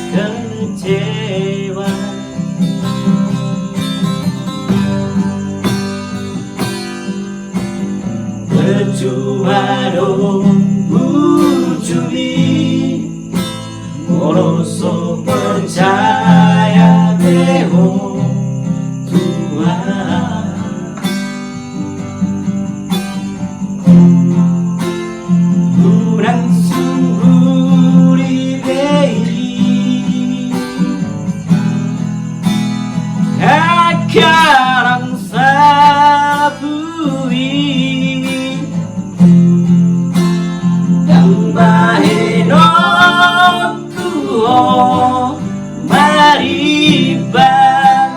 kecewa. Berjuang wujudi Moroso percaya deho Tuhan. Kurang sungguh diberi Akarang sabui Dan bahenoku mariban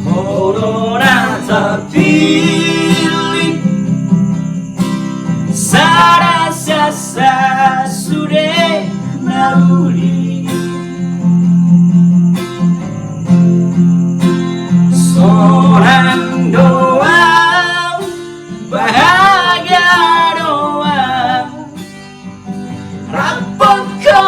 Corona terpilih Sarasa sudah naluri Seorang doa bahagia doa Rapoko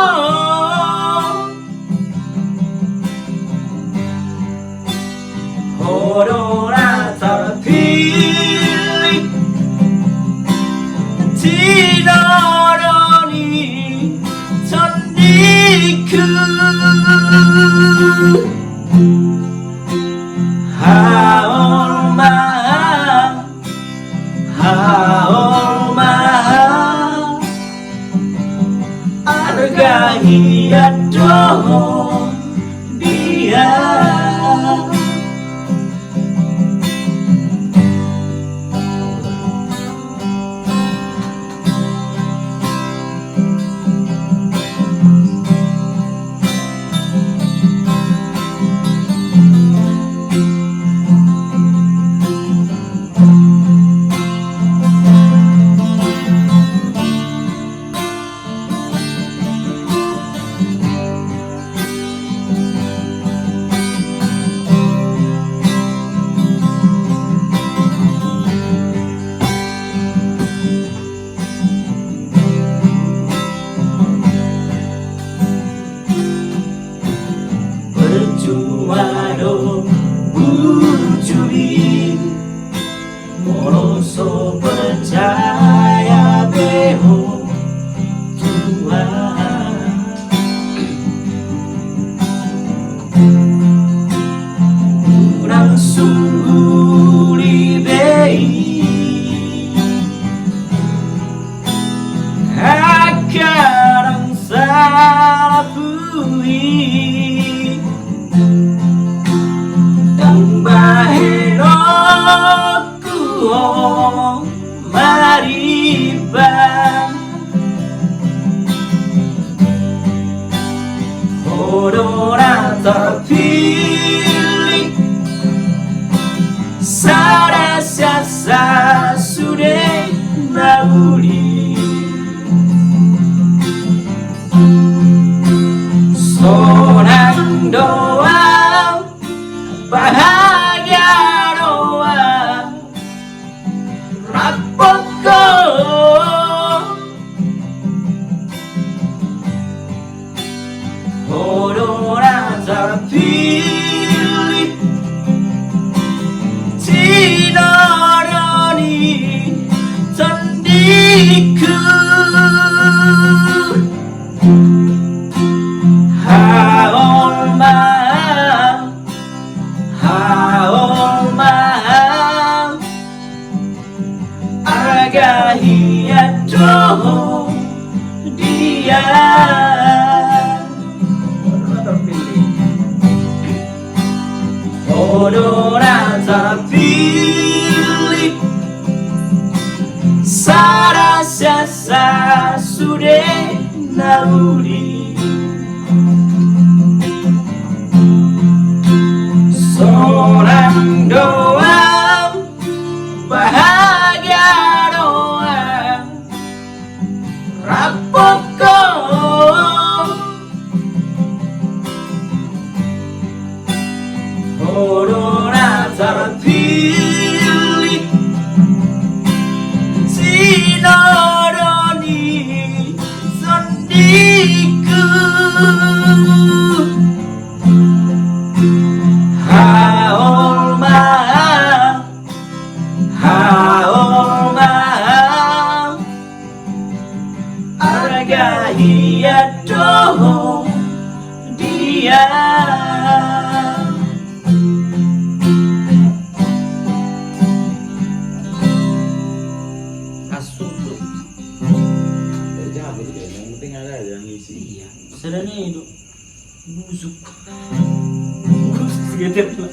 Corona terpilih Tidoroni cendiku Haol maha Haol maha Arga hiadoh dia Berjuang wujudi Moroso percaya beho Tuhan. Kurang sungguh diberi Akarang salapui Bahenoku mariban Corona terpilih Sarasa sudah naluri Seorang doa bahagia doa Rapoko Corona terpilih Tidoroni cendiku Haol maha Haol maha Arga hiadoh dia Corona terpilih Sarasa sudah naluri Seorang doa bahagia doa Rapoko Corona terpilih Tidoroni Hargai dong dia. Masuk tuh. Jangan begitu, yang penting ada yang ngisi. Iya, sedangnya itu busuk. Busuk segitu.